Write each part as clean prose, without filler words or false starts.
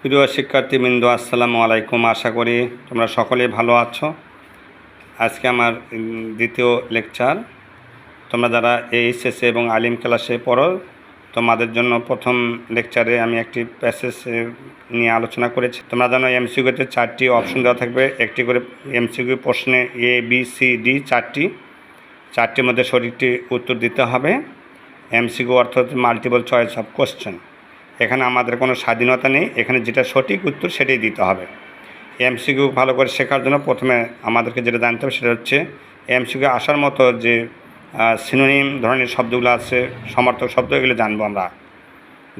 প্রিয় শিক্ষার্থীবৃন্দ, আসসালামু আলাইকুম। আশা করি তোমরা সকলেই ভালো আছো। আজকে আমার দ্বিতীয় লেকচার। তোমরা যারা এইচএসএ এবং আলিম ক্লাসে পড়ো, তোমাদের জন্য প্রথম লেকচারে আমি একটি প্যাসেজ নিয়ে আলোচনা করেছি। তোমরা জানো এমসিকিউতে 4টি অপশন দেওয়া থাকবে, একটি করে এমসিকিউ প্রশ্নে এ বি সি ডি 4টির মধ্যে সঠিকটি উত্তর দিতে হবে। এমসিকিউ অর্থ হচ্ছে মাল্টিপল চয়েস অফ কোশ্চেন। এখানে আমাদের কোনো স্বাধীনতা নেই, এখানে যেটা সঠিক উত্তর সেটাই দিতে হবে। এমসিকিউ ভালো করে শেখার জন্য প্রথমে আমাদেরকে যেটা জানতে হবে সেটা হচ্ছে এমসিকিউ আসার মতো যে সিনোনিম ধরনের শব্দগুলো আছে, সমার্থক শব্দ, এগুলো জানবো আমরা।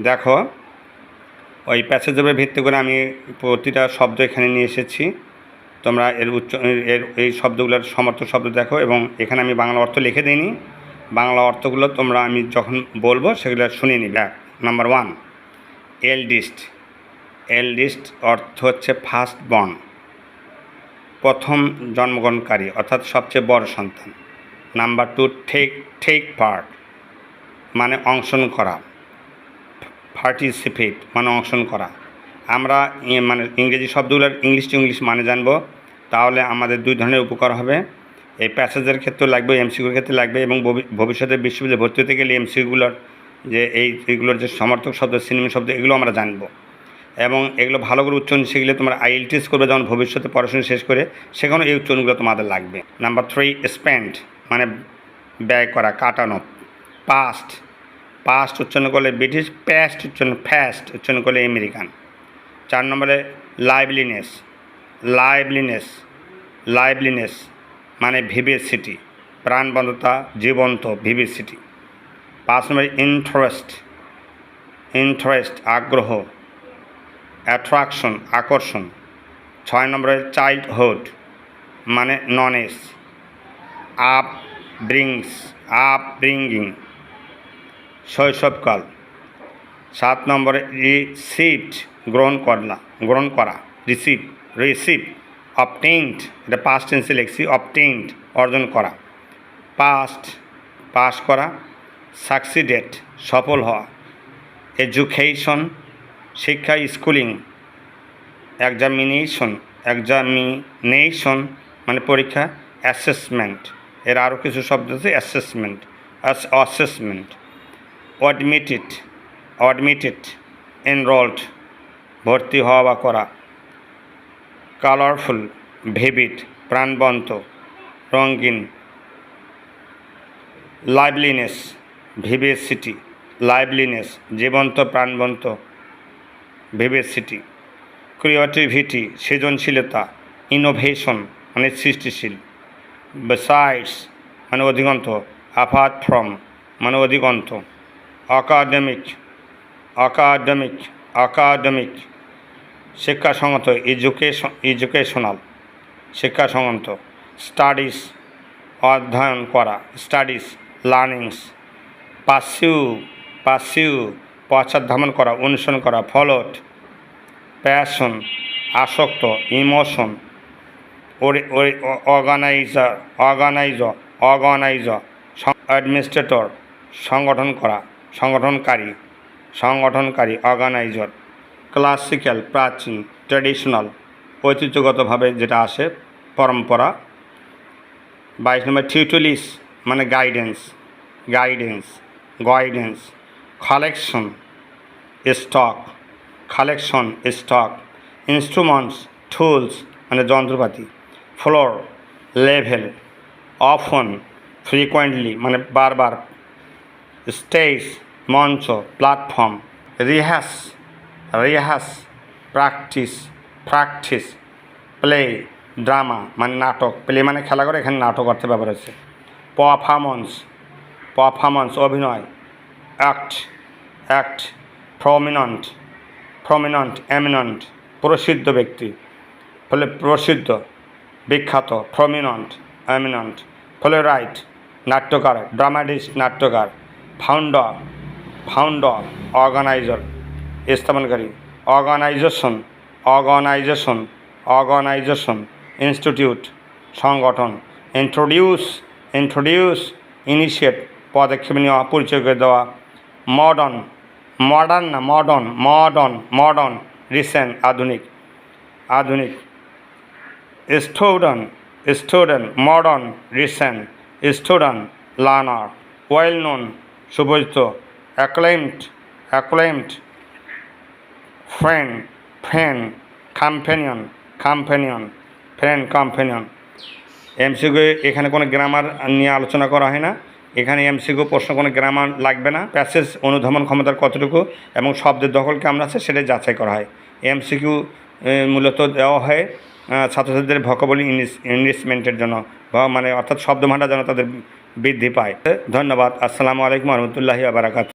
দেখো, ওই প্যাসেজের ভিত্তি করে আমি প্রতিটা শব্দ এখানে নিয়ে এসেছি। তোমরা এই শব্দগুলোর সমার্থক শব্দ দেখো, এবং এখানে আমি বাংলা অর্থ লিখে দিইনি। বাংলা অর্থগুলো তোমরা আমি যখন বলবো সেগুলো শুনে নিবে। নাম্বার 1, এলডিস্ট অর্থ হচ্ছে ফার্স্ট বর্ন, প্রথম জন্মগ্রহণকারী অর্থাৎ সবচেয়ে বড় সন্তান। নাম্বার 2, টেক পার্ট মানে অংশগ্রহণ করা, পার্টিসিপেট মানে অংশগ্রহণ করা। আমরা মানে ইংরেজি শব্দগুলোর ইংলিশ টু ইংলিশ মানে জানবো, তাহলে আমাদের দুই ধরনের উপকার হবে। এই প্যাসেজের ক্ষেত্রে লাগবে, এমসিকিউর ক্ষেত্রে লাগবে, এবং ভবিষ্যতে বিশ্ববিদ্যালয়ে ভর্তি হতে গেলে এমসিকিউগুলোর যে এইগুলোর যে সমর্থক শব্দ, সিনোনিম শব্দ, এগুলো আমরা জানবো। এবং এগুলো ভালো করে উচ্চারণ শিখলে তোমরা আইএলটিএস করবে যখন ভবিষ্যতে পড়াশোনা শেষ করে, সেখানে এই উচ্চারণগুলো তোমাদের লাগবে। নাম্বার 3, স্পেন্ড মানে ব্যয় করা, কাটানো। পাস্ট উচ্চারণ করলে ব্রিটিশ, ফাস্ট উচ্চারণ করলে আমেরিকান। 4 নম্বরে লাইভলিনেস মানে ভিভিসিটি, প্রাণবন্ততা, জীবন্ত, ভিভিসিটি। 5 নম্বরে ইন্টারেস্ট আগ্রহ, অ্যাট্রাকশন আকর্ষণ। 6 নম্বরে চাইল্ডহুড মানে ননেস, আপব্রিঙ্গিং শৈশবকাল। 7 নম্বরে গ্রহণ করা, রিসিভ। অবটেইনড এটা পাস্ট টেন্সে লিখছি, অবটেইনড অর্জন করা, পাস করা। সাকসিডেড সফল হওয়া। এডুকেশন শিক্ষা, স্কুলিং। এক্সামিনেশন মানে পরীক্ষা। অ্যাসেসমেন্ট এর আরও কিছু শব্দ আছে, অ্যাসেসমেন্ট। অ্যাডমিটেড এনরোলড ভর্তি হওয়া বা করা। কালারফুল ভিভিড প্রাণবন্ত, রঙিন। লাইভলিনেস ভিভিসিটি, জীবন্ত, প্রাণবন্ত, ভিভিসিটি। ক্রিয়েটিভিটি সৃজনশীলতা, ইনোভেশন মানে সৃষ্টিশীল। বিসাইডস মানে অধিকন্ত, অ্যাপার্ট ফ্রম মানে অধিকন্ত। একাডেমিক শিক্ষাসঙ্গত, এডুকেশনাল শিক্ষাসঙ্গত। স্টাডিজ অধ্যয়ন করা, লার্নিংস। পার্সিউ পশ্চাৎধাবন করা, অনুসরণ করা। ফলোড প্যাশন আসক্ত, ইমোশন। অর্গানাইজার অ্যাডমিনিস্ট্রেটর সংগঠনকারী, অর্গানাইজার। ক্লাসিক্যাল প্রাচীন, ট্র্যাডিশনাল ঐতিহ্যগতভাবে যেটা আসে, পরম্পরা। 22 নম্বর টিউটোরিয়াল মানে guidance. Collection stock. Instruments tools মানে যন্ত্রপাতি। Floor level. অফন ফ্রিকোয়েন্টলি মানে বারবার। স্টেজ মঞ্চ, platform. Rehearse practice. Play drama মানে নাটক, প্লে মানে খেলা করে, এখানে নাটক অর্থে ব্যবহার হচ্ছে। পারফরম্যান্স অভিনয়। অ্যাক্ট এমিনেন্ট প্রসিদ্ধ ব্যক্তি, ফলে প্রসিদ্ধ, বিখ্যাত। এমিনেন্ট ফলে রাইট নাট্যকার, ড্রামাটিস্ট নাট্যকার। ফাউন্ডার অর্গানাইজার স্থাপনকারী। অর্গানাইজেশন ইনস্টিটিউট সংগঠন। ইন্ট্রোডিউস ইনিশিয়েট পদক্ষেপ নেওয়া, পরিচয় করে দেওয়া। মডার্ন রিসেন্ট আধুনিক, আধুনিক, student modern, recent, student, learner, well known সুপরিচিত, অ্যাক্লেমড, ফ্রেন্ড, কম্পেনিয়ন। এমসিকিউ এখানে কোনো গ্রামার নিয়ে আলোচনা করা হয় না। এখানে এমসিকিউ প্রশ্ন কোনো গ্রামার লাগবে না। প্যাসেজ অনুধাবন ক্ষমতার কতটুকু এবং শব্দের দখল কেমন আছে সেটা যাচাই করা হয়। এমসিকিউ মূলত দেওয়া হয় ছাত্রছাত্রীদের ভোকাবুলারি ইনরিচমেন্টের জন্য, মানে অর্থাৎ শব্দভাণ্ডার যেন তাদের বৃদ্ধি পায়। ধন্যবাদ। আসসালামু আলাইকুম রহমতুল্লাহি ওয়া বারাকাতুহু।